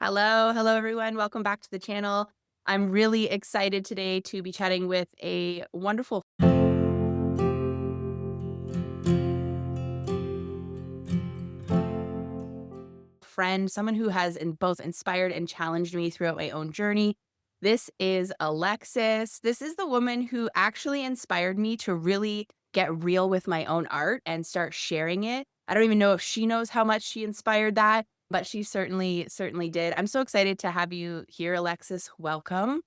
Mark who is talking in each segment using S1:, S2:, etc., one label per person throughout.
S1: Hello everyone. Welcome back to the channel. I'm really excited today to be chatting with a wonderful friend, someone who has both inspired and challenged me throughout my own journey. This is Alexis. This is the woman who actually inspired me to really get real with my own art and start sharing it. I don't even know if she knows how much she inspired that, but she certainly did. I'm so excited to have you here, Alexis. Welcome.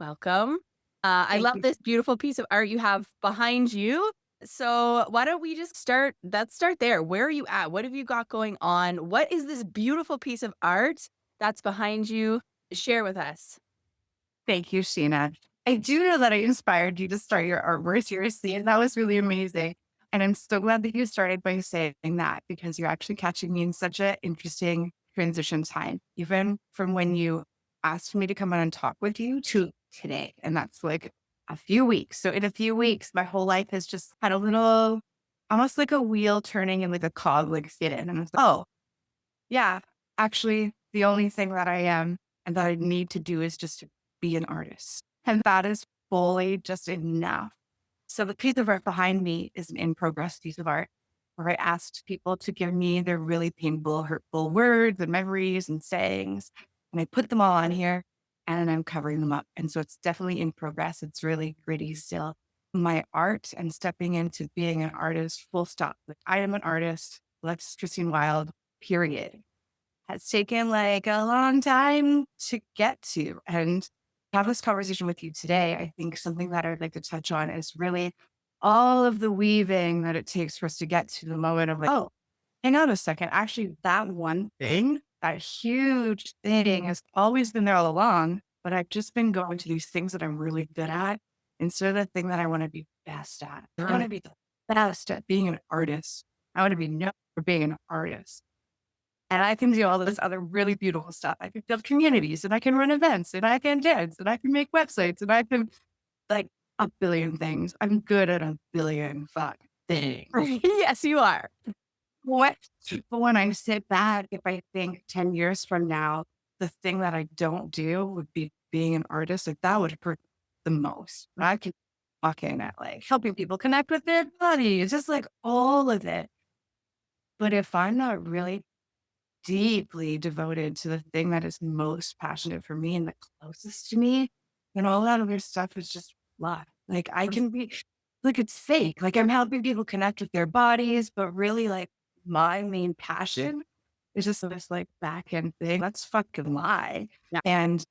S1: Welcome. I
S2: Thank
S1: love
S2: you.
S1: this beautiful piece of art you have behind you. So why don't we just start? Let's start there. Where are you at? What have you got going on? What is this beautiful piece of art that's behind you? Share with us.
S2: Thank you, Sheina. I do know that I inspired you to start your artwork seriously, and that was really amazing. And I'm so glad that you started by saying that because you're actually catching me in such an interesting transition time, even from when you asked me to come on and talk with you to today. And that's like a few weeks. So in a few weeks, my whole life has just had a little, almost like a wheel turning and like a cog like fit in. And I was like, oh, yeah, actually, the only thing that I am and that I need to do is just to be an artist. And that is fully just enough. So the piece of art behind me is an in progress piece of art where I asked people to give me their really painful, hurtful words and memories and sayings. And I put them all on here and I'm covering them up. And so it's definitely in progress. It's really gritty still. My art and stepping into being an artist, full stop. Like I am an artist, Alexis Christine Wild, period, has taken like a long time to get to. And have this conversation with you today, I think something that I'd like to touch on is really all of the weaving that it takes for us to get to the moment of like, oh, hang on a second. Actually, that one thing, that huge thing has always been there all along, but I've just been going to these things that I'm really good at instead of the thing that I want to be best at. I want to be the best at being an artist. I want to be known for being an artist. And I can do all this other really beautiful stuff. I can build communities and I can run events and I can dance and I can make websites and I can like a billion things. I'm good at a billion fuck things.
S1: Yes, you are.
S2: What? But when I sit back, if I think 10 years from now, the thing that I don't do would be being an artist, like that would hurt the most. I can walk in at like helping people connect with their bodies, just like all of it. But if I'm not really deeply devoted to the thing that is most passionate for me and the closest to me, and all that other stuff is just fluff. Like I can be like it's fake. Like I'm helping people connect with their bodies, but really like my main passion is just this like back end thing. That's fucking lie.
S1: Yeah.
S2: And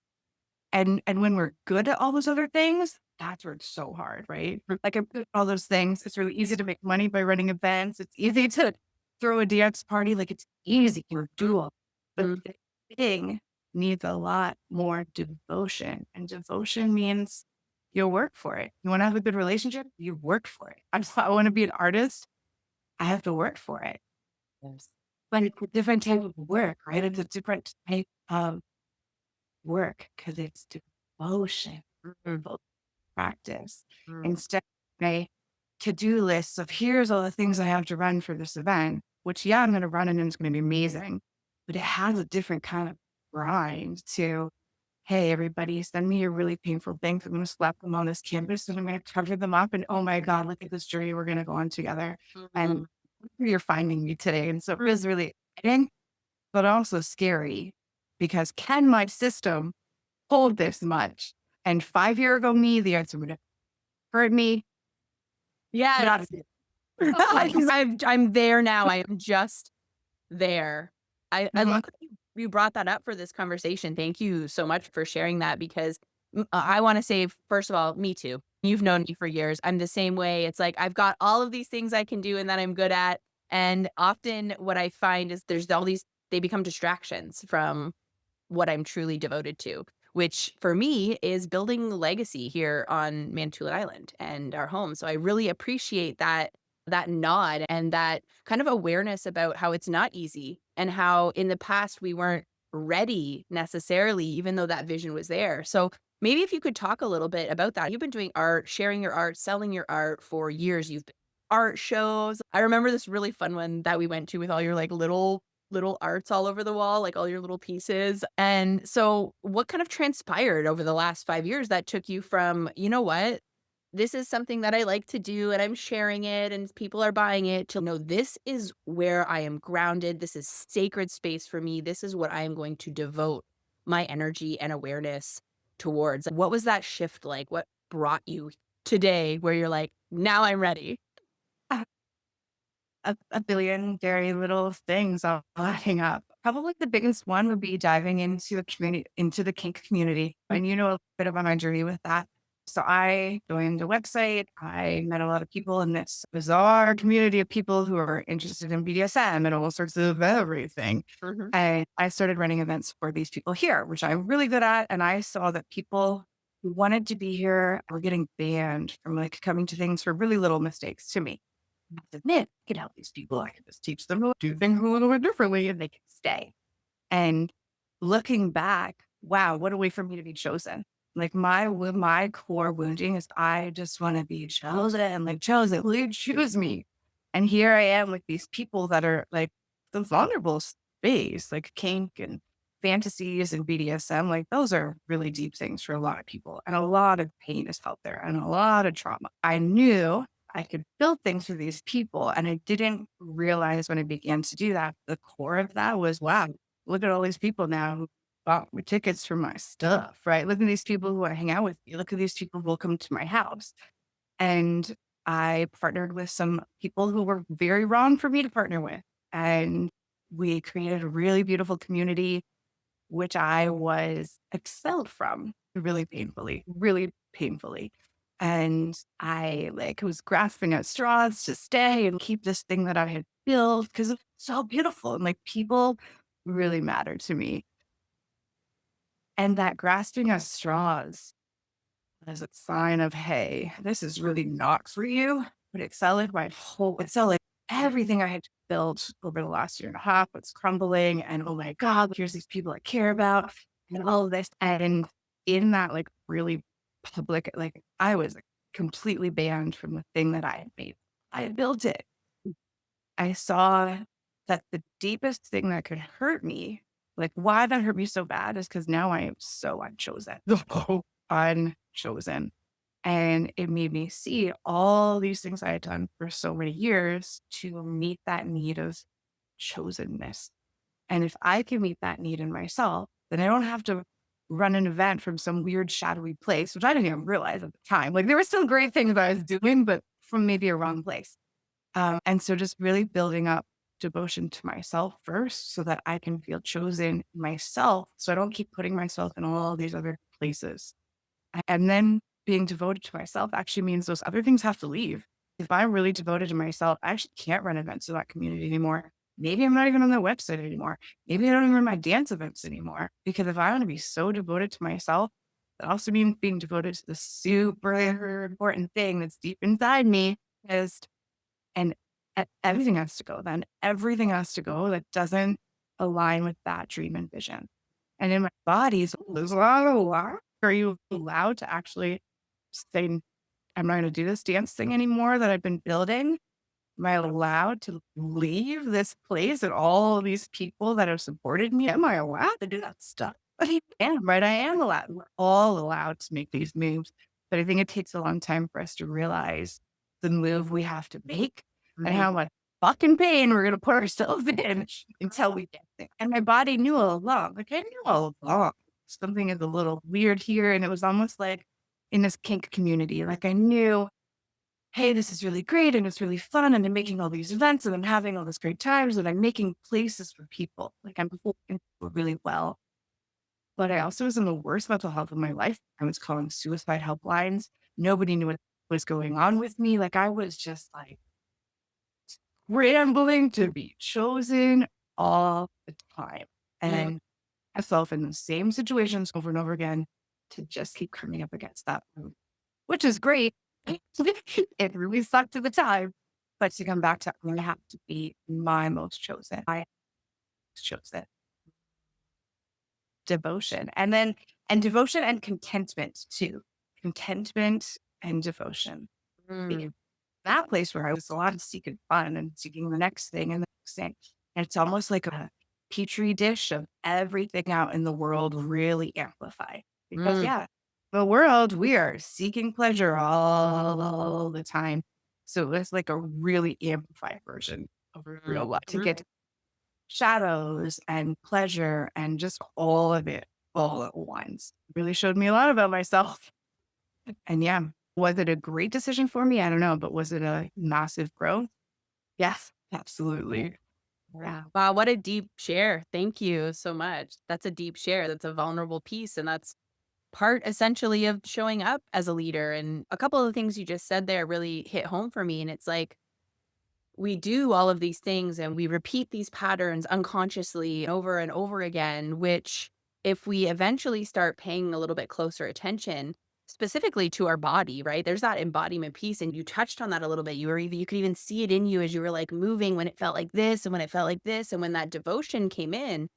S2: and when we're good at all those other things, that's where it's so hard, right? Like I'm good at all those things. It's really easy to make money by running events. It's easy to throw a dance party. Like it's easy or doable. But
S1: Mhm.
S2: the thing needs a lot more devotion. And devotion means you'll work for it. You want to have a good relationship, you work for it. I want to be an artist, I have to work for it.
S1: Yes.
S2: But it's a different type of work, right? It's a different type of work because it's devotion, devotion practice.
S1: Mhm.
S2: Instead of a to-do list of here's all the things I have to run for this event, which yeah, I'm going to run and it's going to be amazing, but it has a different kind of grind to, hey, everybody, send me your really painful things. I'm going to slap them on this canvas and I'm going to cover them up. And oh my God, look at this journey we're going to go on together. And
S1: Mhm.
S2: you're finding me today. And so it was really exciting, but also scary because can my system hold this much? And 5 year ago me, the answer would have hurt me.
S1: Yeah.
S2: Not
S1: I'm there now. I am just there. I love
S2: Mhm.
S1: that you brought that up for this conversation. Thank you so much for sharing that because I want to say, first of all, me too. You've known me for years. I'm the same way. It's like I've got all of these things I can do and that I'm good at. And often what I find is there's all these, they become distractions from what I'm truly devoted to, which for me is building legacy here on Manitoulin Island and our home. So I really appreciate that nod and that kind of awareness about how it's not easy and how in the past we weren't ready necessarily, even though that vision was there. So maybe if you could talk a little bit about that. You've been doing art, sharing your art, selling your art for years. You've been art shows. I remember this really fun one that we went to with all your like little little arts all over the wall, like all your little pieces. And so what kind of transpired over the last 5 years that took you from, "You know what? This is something that I like to do and I'm sharing it and people are buying it," to, "No, this is where I am grounded. This is sacred space for me. This is what I am going to devote my energy and awareness towards." What was that shift like? What brought you today where you're like, "Now I'm ready?"
S2: A billion very little things all adding up. Probably the biggest one would be diving into a community, into the kink community. And you know a bit about my journey with that. So I joined a website. I met a lot of people in this bizarre community of people who are interested in BDSM and all sorts of everything.
S1: Mhm.
S2: And I started running events for these people here, which I'm really good at. And I saw that people who wanted to be here were getting banned from like coming to things for really little mistakes to me. Admit, I can help these people. I can just teach them to do things a little bit differently and they can stay. And looking back, wow, what a way for me to be chosen. Like my core wounding is I just want to be chosen, like chosen, will you choose me? And here I am with these people that are like the vulnerable space, like kink and fantasies and BDSM. Like those are really deep things for a lot of people. And a lot of pain is out there and a lot of trauma. I knew I could build things for these people. And I didn't realize when I began to do that, the core of that was, wow, look at all these people now who bought me tickets for my stuff, right? Look at these people who I hang out with. Look at these people who will come to my house. And I partnered with some people who were very wrong for me to partner with. And we created a really beautiful community, which I was expelled from really painfully. And I like was grasping at straws to stay and keep this thing that I had built because it's so beautiful. And like people really mattered to me. And that grasping at straws as a sign of, hey, this is really not for you. But it felt like everything I had built over the last year and a half was crumbling. And oh my God, here's these people I care about and all of this. And in that, like, really public, like, I was like, completely banned from the thing that I had made. I had built it. I saw that the deepest thing that could hurt me, like why that hurt me so bad is because now I am so unchosen. So unchosen. And it made me see all these things I had done for so many years to meet that need of chosenness. And if I can meet that need in myself, then I don't have to run an event from some weird shadowy place, which I didn't even realize at the time. Like there were still great things that I was doing, but from maybe a wrong place. And so just really building up devotion to myself first so that I can feel chosen myself. So I don't keep putting myself in all these other places. And then being devoted to myself actually means those other things have to leave. If I'm really devoted to myself, I actually can't run events in that community anymore. Maybe I'm not even on the website anymore. Maybe I don't even run my dance events anymore. Because if I want to be so devoted to myself, that also means being devoted to the super important thing that's deep inside me is and everything has to go then. Everything has to go that doesn't align with that dream and vision. And in my body, so there's a lot of lot. Are you allowed to actually say, I'm not going to do this dance thing anymore that I've been building? Am I allowed to leave this place and all these people that have supported me? Am I allowed to do that stuff? But I am, right? I am allowed. We're all allowed to make these moves. But I think it takes a long time for us to realize the move we have to make and how much fucking pain we're going to put ourselves in until we get there. And my body knew all along. Like I knew all along. Something is a little weird here. And it was almost like in this kink community, like I knew, hey, this is really great and it's really fun. And I'm making all these events and I'm having all this great times and I'm making places for people. Like I'm doing really well. But I also was in the worst mental health of my life. I was calling suicide helplines. Nobody knew what was going on with me. Like I was just like rambling to be chosen all the time. And myself in the same situations over and over again to just keep coming up against that, which is great. It really sucked at the time, but to come back to, I'm going to have to be my most chosen. I chose it. Devotion. And devotion and contentment too. Contentment and devotion.
S1: Mm.
S2: That place where I was a lot of seeking fun and seeking the next thing and the next thing. And it's almost like petri dish of everything out in the world really amplified. Because,
S1: Mm,
S2: yeah, the world, we are seeking pleasure all the time. So it was like a really amplified version of real life to
S1: mhm.
S2: get shadows and pleasure and just all of it all at once. Really showed me a lot about myself. And yeah, was it a great decision for me? I don't know, but was it a massive growth? Yes, absolutely. Yeah.
S1: Wow, what a deep share. Thank you so much. That's a deep share. That's a vulnerable piece. And that's part essentially of showing up as a leader. And a couple of the things you just said there really hit home for me. And it's like, we do all of these things and we repeat these patterns unconsciously over and over again, which, if we eventually start paying a little bit closer attention, specifically to our body, right? There's that embodiment piece. And you touched on that a little bit. You could even see it in you as you were like moving when it felt like this and when it felt like this. And when that devotion came in.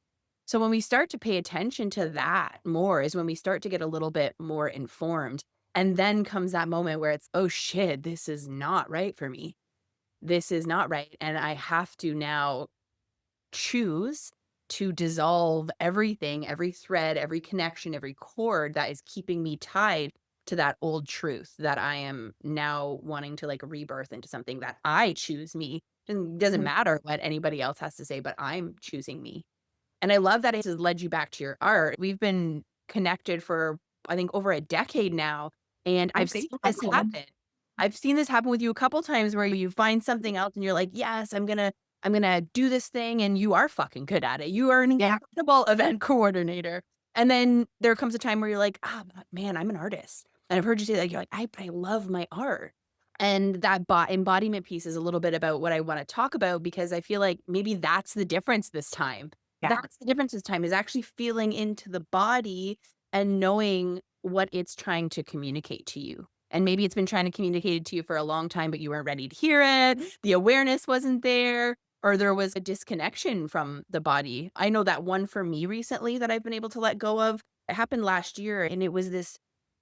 S1: So when we start to pay attention to that more is when we start to get a little bit more informed. And then comes that moment where it's, oh shit, this is not right for me. This is not right, and I have to now choose to dissolve everything, every thread, every connection, every cord that is keeping me tied to that old truth that I am now wanting to, like, rebirth into something that I choose me. Doesn't
S2: Mhm.
S1: matter what anybody else has to say, but I'm choosing me. And I love that it has led you back to your art. We've been connected for, I think, over a decade now, and
S2: I
S1: I've
S2: think
S1: seen
S2: that's
S1: this
S2: cool.
S1: happen. I've seen this happen with you a couple times where you find something else and you're like, "Yes, I'm gonna do this thing," and you are fucking good at it. You are an
S2: Yeah.
S1: incredible event coordinator. And then there comes a time where you're like, "Ah, but man, I'm an artist." And I've heard you say that, you're like, "I love my art." And that embodiment piece is a little bit about what I wanna talk about because I feel like maybe that's the difference this time.
S2: Yeah.
S1: That's the difference this time, is actually feeling into the body and knowing what it's trying to communicate to you. And maybe it's been trying to communicate it to you for a long time, but you weren't ready to hear it. The awareness wasn't there, or there was a disconnection from the body. I know that one for me recently that I've been able to let go of. It happened last year, and it was this,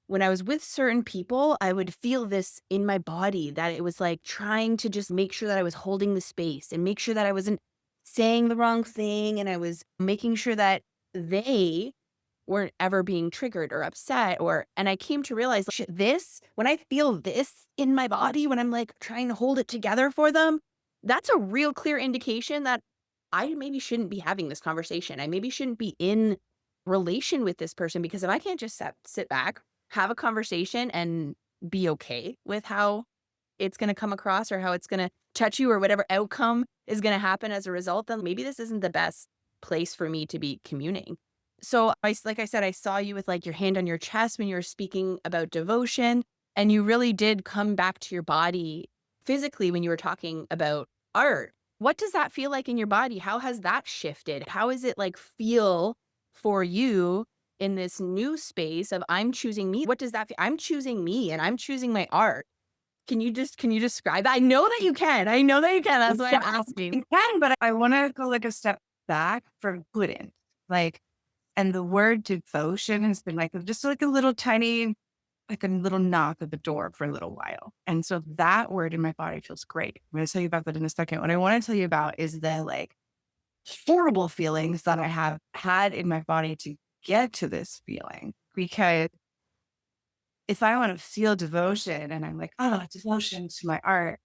S1: when I was with certain people, I would feel this in my body that it was like trying to just make sure that I was holding the space and make sure that I wasn't saying the wrong thing, and I was making sure that they weren't ever being triggered or upset. Or and I came to realize, like, shit, this, when I feel this in my body, when I'm like trying to hold it together for them, that's a real clear indication that I maybe shouldn't be having this conversation. I maybe shouldn't be in relation with this person, because if I can't just sit back, have a conversation, and be okay with how it's gonna come across or how it's gonna touch you or whatever outcome is gonna happen as a result, then maybe this isn't the best place for me to be communing. So like I said, I saw you with like your hand on your chest when you were speaking about devotion, and you really did come back to your body physically when you were talking about art. What does that feel like in your body? How has that shifted? How is it like feel for you in this new space of I'm choosing me? What does that feel? I'm choosing me and I'm choosing my art. Can you describe that? I know that you can. I know that you can. That's why I'm
S2: Yeah,
S1: asking.
S2: you can, but I want to go like a step back from couldn't. Like, and the word devotion has been like just like a little tiny, like a little knock at the door for a little while. And so that word in my body feels great. I'm going to tell you about that in a second. What I want to tell you about is the like horrible feelings that I have had in my body to get to this feeling. Because if I want to feel devotion and I'm like, oh, devotion to my art,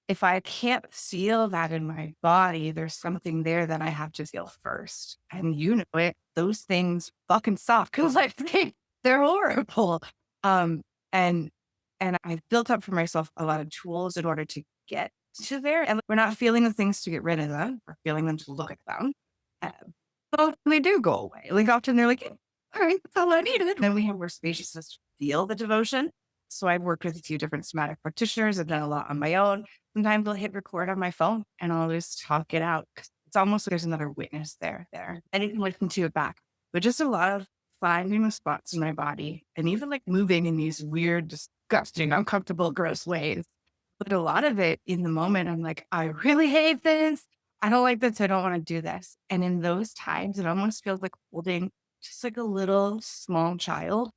S2: if I can't feel that in my body, there's something there that I have to feel first. And you know it. Those things fucking suck because like they're horrible. Um, and I've built up for myself a lot of tools in order to get to there. And we're not feeling the things to get rid of them. We're feeling them to look at them. Uh, but often they do go away. Like often they're like, "Yeah, all right, that's all I needed." Then we have more spaciousness to feel the devotion. So I've worked with a few different somatic practitioners. I've done a lot on my own. Sometimes I'll hit record on my phone and I'll just talk it out 'cause it's almost like there's another witness there. And you can listen to it back. But just a lot of finding the spots in my body and even like moving in these weird, disgusting, uncomfortable, gross ways. But a lot of it in the moment, I'm like, I really hate this. I don't like this. I don't want to do this. And in those times, it almost feels like holding just like a little small child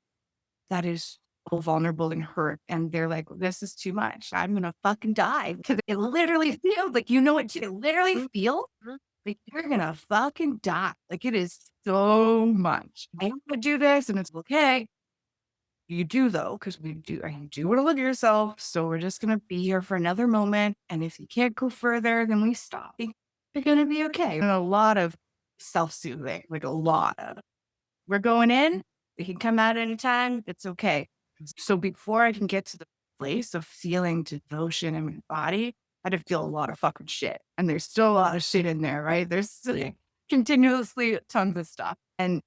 S2: that is so vulnerable and hurt. And they're like, this is too much. I'm going to fucking die because it literally feels like, you know what? It literally feels
S1: Mhm.
S2: Like, you're gonna fucking die. Like, it is so much. I have to do this, and it's okay. You do though, because you do want to live yourself. So we're just gonna be here for another moment. And if you can't go further, then we stop. You're gonna be okay. And a lot of self-soothing, like a lot of we're going in, we can come out anytime, it's okay. So before I can get to the place of feeling devotion in my body, I had to feel a lot of fucking shit. And there's still a lot of shit in there, right? There's still continuously tons of stuff. And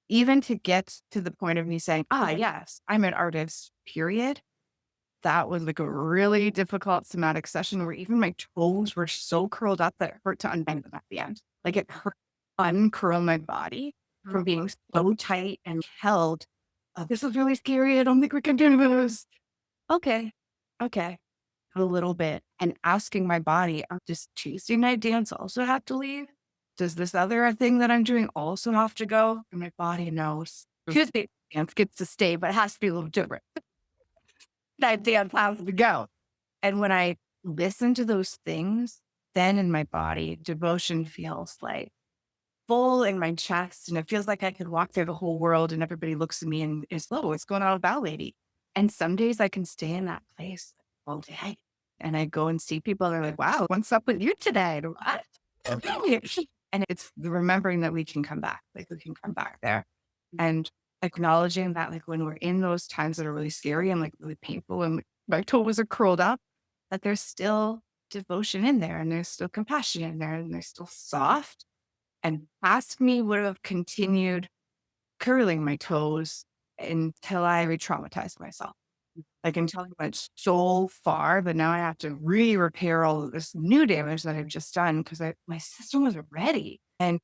S2: even to get to the point of me saying, ah, yes, I'm an artist, period. That was like a really difficult somatic session where even my toes were so curled up that it hurt to unbend them at the end. Like it hurt to uncurl my body from being so tight and held. This is really scary. I don't think we can do this. Okay. Okay. A little bit. And asking my body, does Tuesday night dance also have to leave? Does this other thing that I'm doing also have to go? And my body knows. Tuesday dance gets to stay, but it has to be a little different. That dance has to go. And when I listen to those things, then in my body, devotion feels like full in my chest. And it feels like I could walk through the whole world and everybody looks at me and is, oh, what's going on with that lady? And some days I can stay in that place all day. And I go and see people, and they're like, wow, what's up with you today? And what? And it's the remembering that we can come back, like we can come back there. And acknowledging that, like when we're in those times that are really scary and like really painful and my toes are curled up, that there's still devotion in there and there's still compassion in there and they're still soft. And past me would have continued curling my toes until I re-traumatized myself. Like until I went so far, but now I have to repair all of this new damage that I've just done because my system wasn't ready. And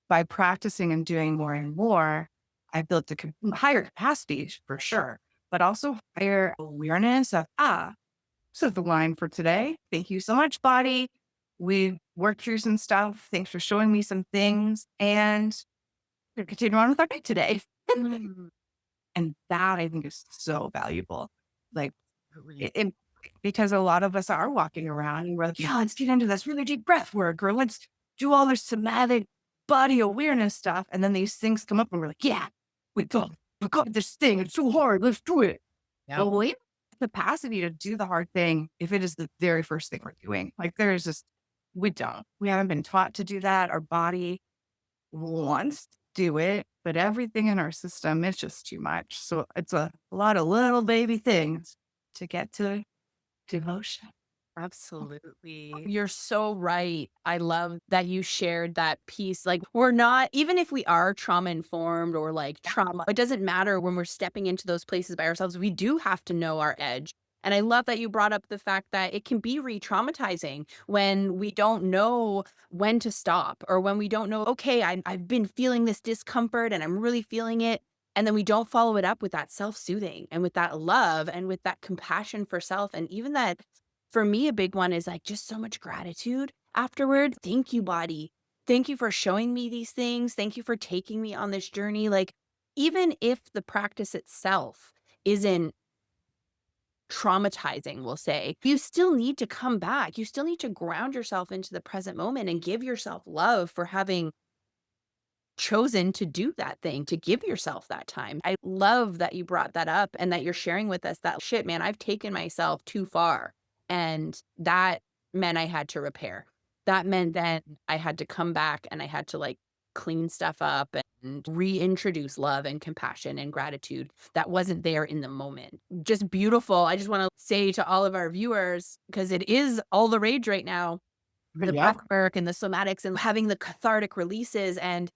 S2: by practicing and doing more and more, I built higher capacity for sure, but also higher awareness of, this is the line for today. Thank you so much, body. We worked through some stuff. Thanks for showing me some things. And we're going to continue on with our day today. And that I think is so valuable. Like, because a lot of us are walking around and we're like, yeah, let's get into this really deep breath work, or let's do all this somatic body awareness stuff. And then these things come up and we're like, yeah, we got this thing. It's so hard. Let's do it. Yeah. Well, we have the capacity to do the hard thing if it is the very first thing we're doing. Like we haven't been taught to do that. Our body wants to do it, but everything in our system is just too much. So it's a lot of little baby things to get to devotion.
S1: Absolutely. You're so right. I love that you shared that piece. Like, we're not, even if we are trauma informed or like trauma, it doesn't matter when we're stepping into those places by ourselves. We do have to know our edge. And I love that you brought up the fact that it can be re traumatizing when we don't know when to stop or when we don't know, okay, I've been feeling this discomfort and I'm really feeling it. And then we don't follow it up with that self soothing and with that love and with that compassion for self. And even that, for me, a big one is like just so much gratitude afterward. Thank you, body. Thank you for showing me these things. Thank you for taking me on this journey. Like, even if the practice itself isn't traumatizing, we'll say, you still need to come back. You still need to ground yourself into the present moment and give yourself love for having chosen to do that thing, to give yourself that time. I love that you brought that up and that you're sharing with us that shit, man, I've taken myself too far. And that meant I had to repair. That meant then I had to come back and I had to like clean stuff up and reintroduce love and compassion and gratitude that wasn't there in the moment. Just beautiful. I just want to say to all of our viewers, because it is all the rage right now, the
S2: Yeah.
S1: breath work and the somatics and having the cathartic releases, and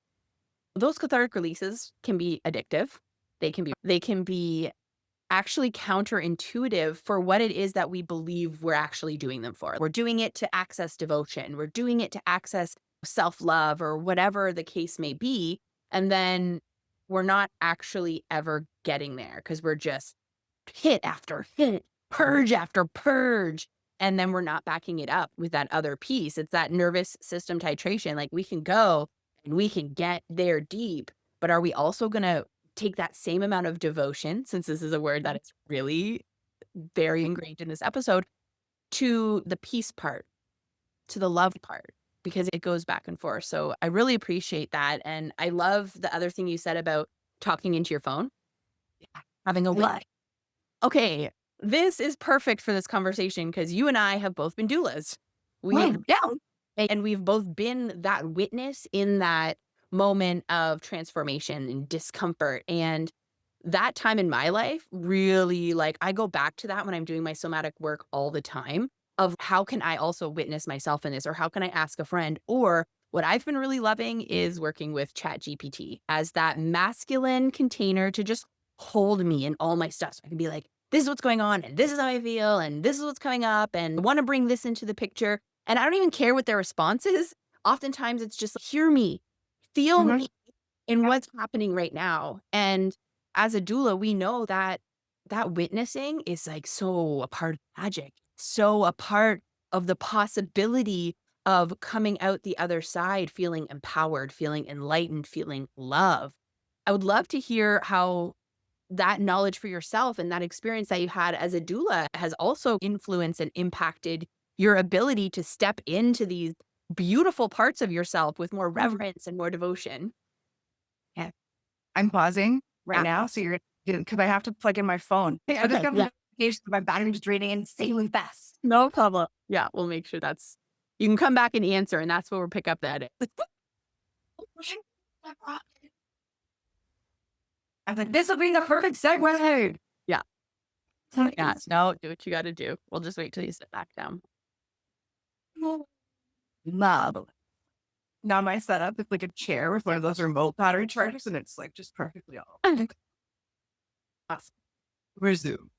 S1: those cathartic releases can be addictive. They can be actually counterintuitive for what it is that we believe we're actually doing them for. We're doing it to access devotion. We're doing it to access self-love or whatever the case may be. And then we're not actually ever getting there because we're just hit after hit, purge after purge. And then we're not backing it up with that other piece. It's that nervous system titration. Like, we can go and we can get there deep, but are we also going to take that same amount of devotion, since this is a word that is really very ingrained in this episode, to the peace part, to the love part? because it goes back and forth. So I really appreciate that. And I love the other thing you said about talking into your phone, having a win. Okay, this is perfect for this conversation because you and I have both been doulas. We
S2: Well, yeah.
S1: and we've both been that witness in that moment of transformation and discomfort. And that time in my life really, like, I go back to that when I'm doing my somatic work all the time of how can I also witness myself in this, or how can I ask a friend? Or what I've been really loving is working with Chat GPT as that masculine container to just hold me in all my stuff. So I can be like, this is what's going on, and this is how I feel, and this is what's coming up, and I want to bring this into the picture. And I don't even care what their response is. Oftentimes it's just hear me, feel
S2: Mhm.
S1: me in what's happening right now. And as a doula, we know that that witnessing is like so a part of magic, so a part of the possibility of coming out the other side, feeling empowered, feeling enlightened, feeling love. I would love to hear how that knowledge for yourself and that experience that you had as a doula has also influenced and impacted your ability to step into these beautiful parts of yourself with more reverence and more devotion.
S2: Yeah. I'm pausing right
S1: Yeah.
S2: now. So you're because I have to plug in my phone. Hey, I just
S1: Okay.
S2: got a
S1: Yeah.
S2: notification that my battery's draining insanely fast.
S1: No problem. Yeah. We'll make sure that's, you can come back and answer, and that's where we'll pick up the edit.
S2: I was like, this will be the perfect segue.
S1: Yeah. Yeah. No, do what you got to do. We'll just wait till you sit back down.
S2: Love. Now my setup is like a chair with one of those remote battery chargers, and it's like just perfectly all. Awesome. Resume.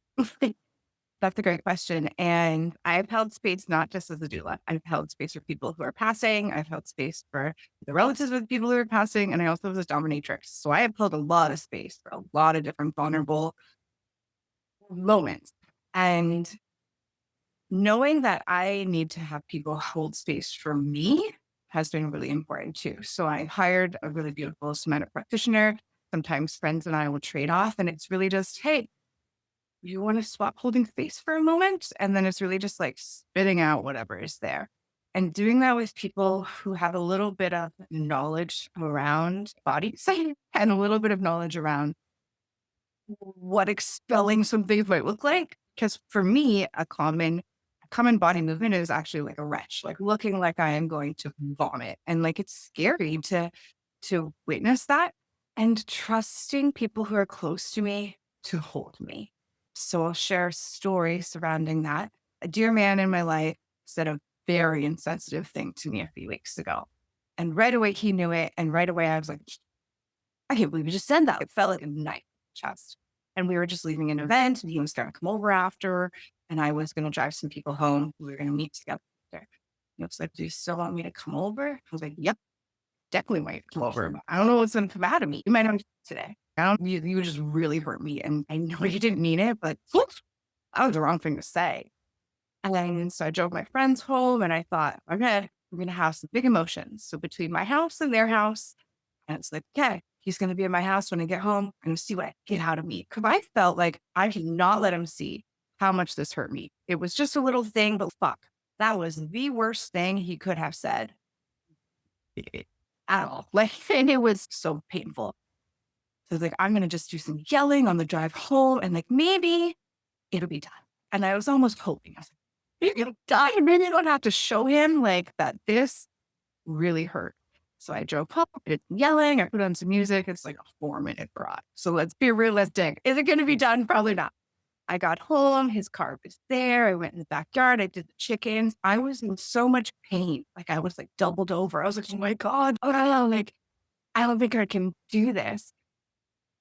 S2: That's a great question. And I've held space not just as a doula. I've held space for people who are passing. I've held space for the relatives of the people who are passing. And I also was a dominatrix. So I have held a lot of space for a lot of different vulnerable moments. And knowing that I need to have people hold space for me has been really important too. So I hired a really beautiful somatic practitioner. Sometimes friends and I will trade off. And it's really just, hey, you want to swap holding space for a moment? And then it's really just like spitting out whatever is there. And doing that with people who have a little bit of knowledge around bodies and a little bit of knowledge around what expelling some things might look like. Because for me, a common body movement is actually like a retch, like looking like I am going to vomit. And like it's scary to witness that and trusting people who are close to me to hold me. So I'll share a story surrounding that. A dear man in my life said a very insensitive thing to me a few weeks ago. And right away he knew it. And right away I was like, I can't believe you just said that. It felt like a knife in the chest. And we were just leaving an event and he was going to come over after. And I was going to drive some people home. We were going to meet together. He was like, do you still want me to come over? I was like, yep, definitely want you to come over. But I don't know what's going to come out of me. You might not today. You just really hurt me. And I know you didn't mean it, but whoops, that was the wrong thing to say. And then so I drove my friends home and I thought, okay, we're going to have some big emotions. So between my house and their house, and it's like, okay, he's going to be in my house when I get home. I'm going to see what I get out of me. Cause I felt like I could not let him see how much this hurt me. It was just a little thing, but fuck, that was the worst thing he could have said at all. Like, and it was so painful. So it's like, I'm going to just do some yelling on the drive home and like, maybe it'll be done. And I was almost hoping, I was like, you're going to die. And then you don't have to show him like that this really hurt. So I drove home, it's yelling, I put on some music. It's like a 4-minute drive. So let's be realistic. Is it going to be done? Probably not. I got home, his car was there. I went in the backyard, I did the chickens. I was in so much pain. Like I was like doubled over. I was like, oh my God, like I don't think I can do this.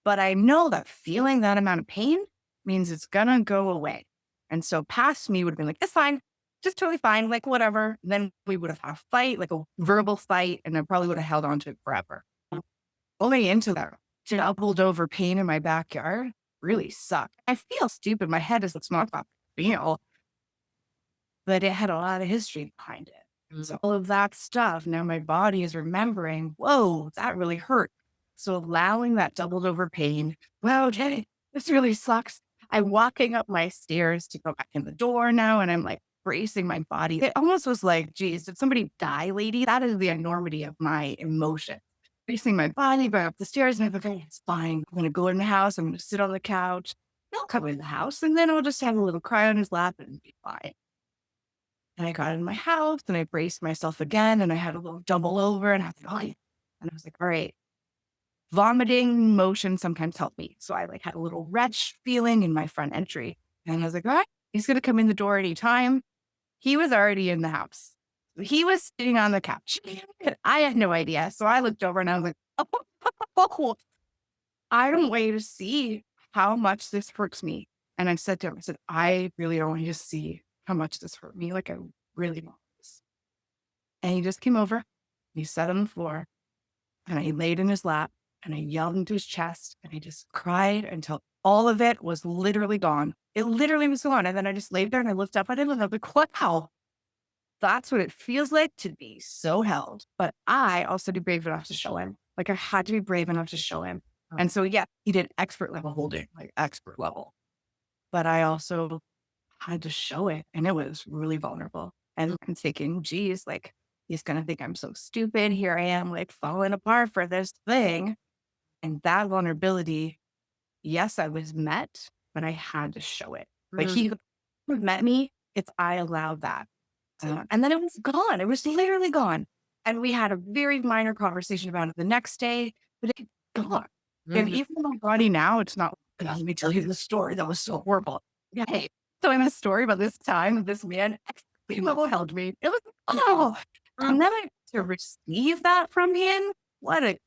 S2: But I know that feeling that amount of pain means it's gonna go away. And so past me would have been like, it's fine, just totally fine, like whatever. Then we would have had a fight, like a verbal fight, and I probably would have held on to it forever. Only into that doubled over pain in my backyard really sucked. I feel stupid. My head is, it's not that feel, but it had a lot of history behind it. So all of that stuff, now my body is remembering, whoa, that really hurt. So allowing that doubled over pain, wow, okay, this really sucks. I'm walking up my stairs to go back in the door now, and I'm like bracing my body. It almost was like, geez, did somebody die, lady? That is the enormity of my emotion. Bracing my body, going up the stairs, and I'm like, okay, it's fine. I'm going to go in the house. I'm going to sit on the couch. He'll come in the house, and then I'll just have a little cry on his lap and be fine. And I got in my house and I braced myself again and I had a little double over and I was like, oh, yeah. And I was like, all right, vomiting motion sometimes help me. So I like had a little retch feeling in my front entry. And I was like, all right, he's going to come in the door anytime. He was already in the house. He was sitting on the couch. I had no idea. So I looked over and I was like, oh, I don't wait to see how much this hurts me. And I said to him, I said, I really don't want you to see how much this hurt me. Like I really want this. And he just came over, and he sat on the floor, and I laid in his lap, and I yelled into his chest, and I just cried until all of it was literally gone. It literally was gone. And then I just laid there and I looked up at him and I was like, wow, that's what it feels like to be so held. But I also be brave enough to show him. Like I had to be brave enough to show him. And so, yeah, he did expert level holding, like expert level. But I also had to show it. And it was really vulnerable. And I'm thinking, geez, like he's going to think I'm so stupid. Here I am, like falling apart for this thing. And that vulnerability, yes, I was met, but I had to show it. Like he met me, it's I allowed that. And then it was gone. It was literally gone. And we had a very minor conversation about it the next day, but it's gone. And even my body now, it's not, let me tell you the story. That was so horrible. Yeah. Hey, so I have a story about this time that this man level held me. It was, oh, and then to receive that from him,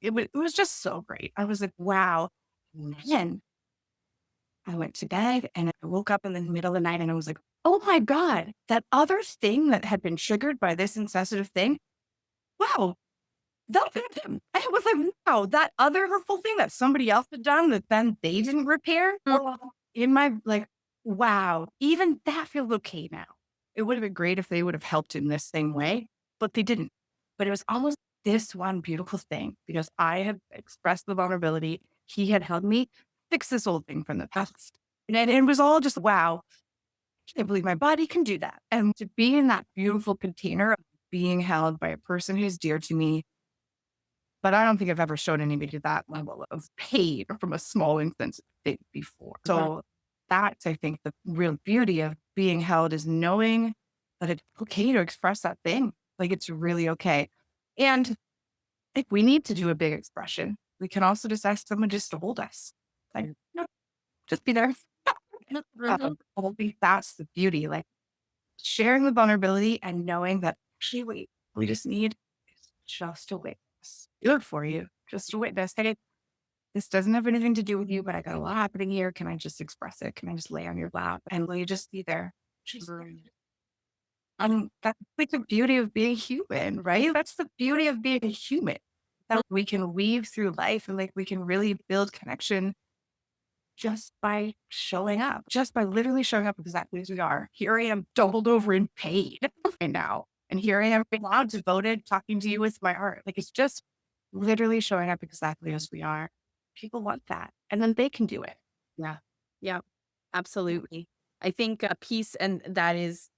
S2: it was just so great. I was like, wow. And then I went to bed and I woke up in the middle of the night and I was like, oh my God, that other thing that had been triggered by this insensitive thing. Wow. That hit him. I was like, wow, that other hurtful thing that somebody else had done that then they didn't repair. In my like, wow, even that feels okay now. It would have been great if they would have helped in this same way, but they didn't. But it was almost this one beautiful thing because I had expressed the vulnerability. He had helped me fix this old thing from the past. And it was all just, wow, I can't believe my body can do that. And to be in that beautiful container of being held by a person who's dear to me. But I don't think I've ever shown anybody that level of pain from a small instance before. So that's, I think, the real beauty of being held is knowing that it's okay to express that thing. Like it's really okay. And if we need to do a big expression, we can also just ask someone just to hold us. Like, no, just be there. That's the beauty. Like sharing the vulnerability and knowing that actually, wait, we just need is just a witness. Good for you. Just a witness. Hey, this doesn't have anything to do with you, but I got a lot happening here. Can I just express it? Can I just lay on your lap? And will you just be there? Just that's like the beauty of being human, right? That's the beauty of being a human. That we can weave through life and like we can really build connection just by showing up, just by literally showing up exactly as we are. Here I am doubled over in pain right now. And here I am being loud, devoted, talking to you with my heart. Like it's just literally showing up exactly as we are. People want that. And then they can do it.
S1: Yeah. Yeah. Absolutely. I think a piece and that is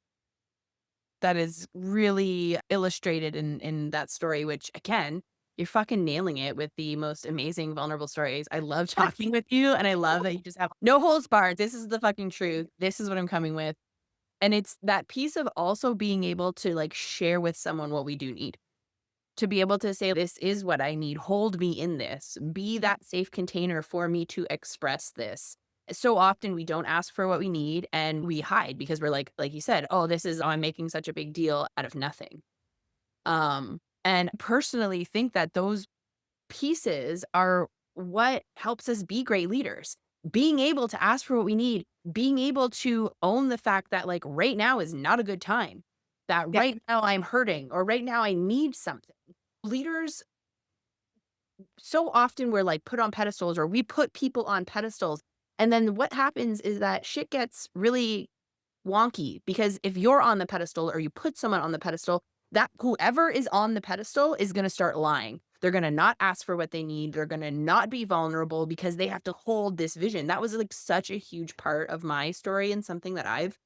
S1: really illustrated in that story, which again, you're fucking nailing it with the most amazing vulnerable stories. I love talking with you and I love that you just have no holds barred. This is the fucking truth. This is what I'm coming with. And it's that piece of also being able to like share with someone what we do need. To be able to say, this is what I need. Hold me in this. Be that safe container for me to express this. So often we don't ask for what we need and we hide because we're like you said, oh, I'm making such a big deal out of nothing. And personally think that those pieces are what helps us be great leaders. Being able to ask for what we need, being able to own the fact that like right now is not a good time, that
S2: Yeah.
S1: right now I'm hurting or right now I need something. Leaders, so often we're like put on pedestals or we put people on pedestals. And then what happens is that shit gets really wonky because if you're on the pedestal or you put someone on the pedestal, that whoever is on the pedestal is going to start lying. They're going to not ask for what they need. They're going to not be vulnerable because they have to hold this vision. That was like such a huge part of my story and something that I've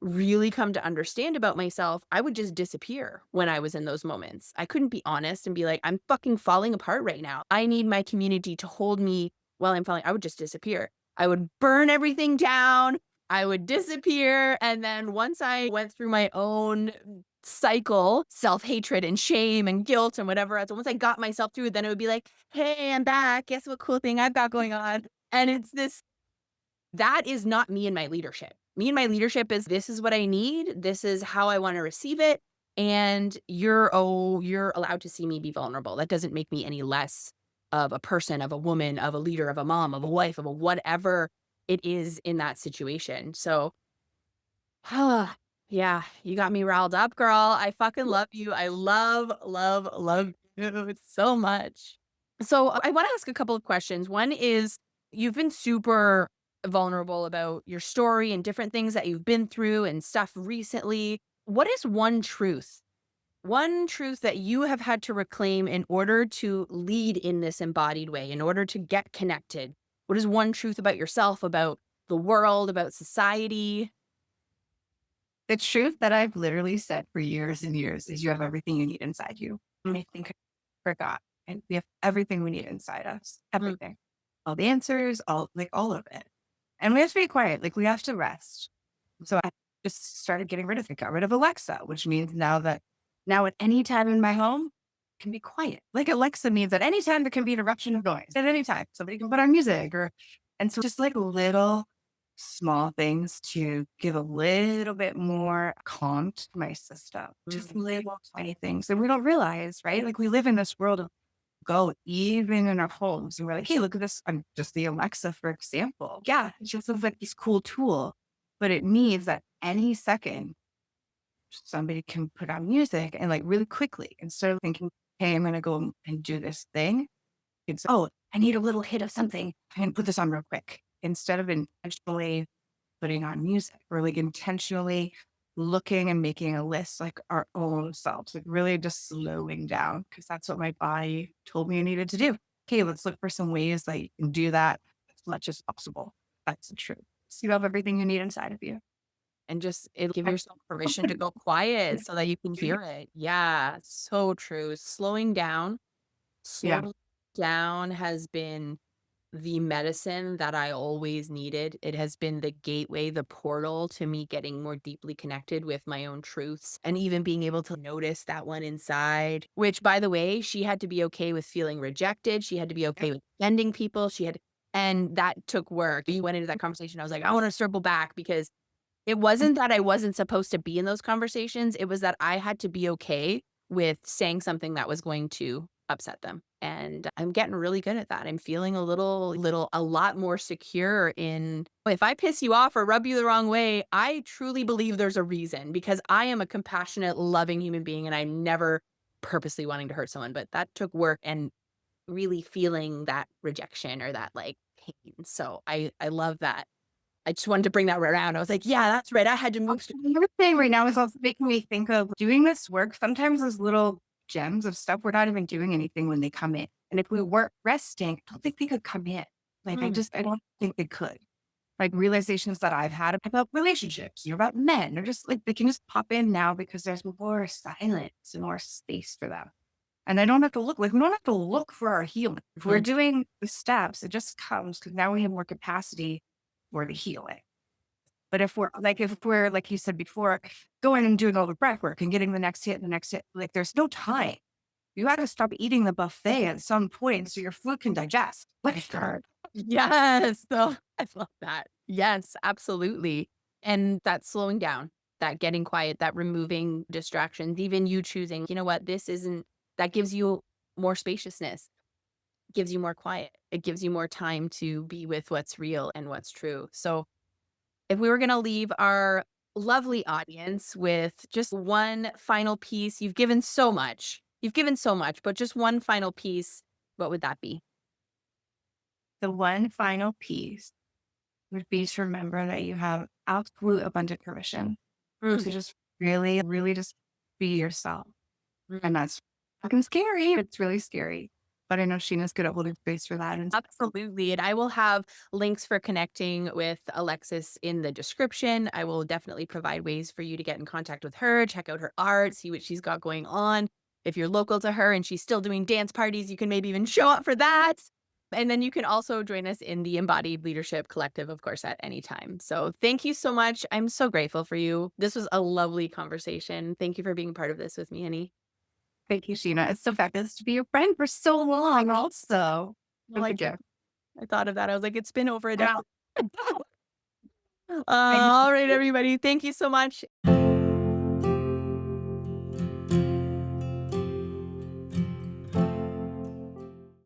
S1: really come to understand about myself, I would just disappear when I was in those moments. I couldn't be honest and be like, I'm fucking falling apart right now. I need my community to hold me while I'm falling. I would just disappear. I would burn everything down. I would disappear. And then once I went through my own cycle, self hatred and shame and guilt and whatever else, once I got myself through, then it would be like, hey, I'm back. Guess what cool thing I've got going on? And it's this that is not me and my leadership. Me and my leadership is this is what I need. This is how I want to receive it. And you're allowed to see me be vulnerable. That doesn't make me any less of a person, of a woman, of a leader, of a mom, of a wife, of a whatever it is in that situation. So, yeah, you got me riled up, girl. I fucking love you. I love you so much. So I want to ask a couple of questions. One is you've been super vulnerable about your story and different things that you've been through and stuff recently. What is one truth that you have had to reclaim in order to lead in this embodied way, in order to get connected? What is one truth about yourself, about the world, about society?
S2: The truth that I've literally said for years and years is you have everything you need inside you. And I think I forgot. And we have everything we need inside us.
S1: Mm,
S2: Everything. All the answers, all of it. And we have to be quiet. Like we have to rest. So I just started getting rid of it. Got rid of Alexa, which means now at any time in my home can be quiet. Like Alexa means at any time there can be an eruption of noise. At any time. Somebody can put on music and so just like little small things to give a little bit more calm to my system. Just
S1: mm,
S2: little tiny things. And we don't realize, right? Like we live in this world of go even in our homes. And we're like, hey, look at this. I'm just the Alexa, for example. Yeah, it just looks like this cool tool. But it means that any second somebody can put on music and like really quickly instead of thinking, hey, I'm gonna go and do this thing. It's oh, I need a little hit of something. I can put this on real quick. Instead of intentionally putting on music or like intentionally looking and making a list like our own selves, like really just slowing down because that's what my body told me I needed to do. Okay, let's look for some ways that you can do that as much as possible. That's the truth. So you have everything you need inside of you.
S1: and just it'll give yourself permission to go quiet so that you can hear it. Yeah, so true.
S2: Yeah.
S1: Slowing down has been the medicine that I always needed. It has been the gateway, the portal to me getting more deeply connected with my own truths and even being able to notice that one inside, which by the way, she had to be okay with feeling rejected. She had to be
S2: Yep.
S1: okay with offending people. And that took work. We went into that conversation. I was like, I want to circle back because it wasn't that I wasn't supposed to be in those conversations, it was that I had to be okay with saying something that was going to upset them, and I'm getting really good at that. I'm feeling a lot more secure in if I piss you off or rub you the wrong way, I truly believe there's a reason because I am a compassionate, loving human being, and I'm never purposely wanting to hurt someone, but that took work and really feeling that rejection or that, like, pain, so I love that. I just wanted to bring that around. I was like, "Yeah, that's right. I had to move."
S2: You're saying right now is also making me think of doing this work. Sometimes those little gems of stuff, we're not even doing anything when they come in. And if we weren't resting, I don't think they could come in. Like,
S1: Mm,
S2: I don't think they could. Like realizations that I've had about relationships or about men, or just like they can just pop in now because there's more silence and more space for them. And I don't have to look like we don't have to look for our healing. If we're
S1: mm.
S2: doing the steps, it just comes because now we have more capacity for the healing. But if we're, like you said before, going and doing all the breath work and getting the next hit, like there's no time. You got to stop eating the buffet at some point so your food can digest. Like, start.
S1: Yes, though. I love that. Yes, absolutely. And that slowing down, that getting quiet, that removing distractions, even you choosing, you know what, this isn't that gives you more spaciousness, gives you more quiet. It gives you more time to be with what's real and what's true. So if we were gonna leave our lovely audience with just one final piece, you've given so much. You've given so much, but just one final piece, what would that be?
S2: The one final piece would be to remember that you have absolute abundant permission
S1: Mm,
S2: to just really, really just be yourself.
S1: mm.
S2: And that's fucking scary. It's really scary. but I know Sheena's good at holding space for that. And
S1: Absolutely. And I will have links for connecting with Alexis in the description. I will definitely provide ways for you to get in contact with her, check out her art, see what she's got going on. If you're local to her and she's still doing dance parties, you can maybe even show up for that. And then you can also join us in the Embodied Leadership Collective, of course, at any time. So thank you so much. I'm so grateful for you. This was a lovely conversation. Thank you for being part of this with me, Annie.
S2: thank you, Sheena. It's so fabulous to be your friend for so long also.
S1: Well,
S2: Don't forget.
S1: I thought of that. I was like, it's been over a decade.
S2: Thanks.
S1: All right, everybody. Thank you so much.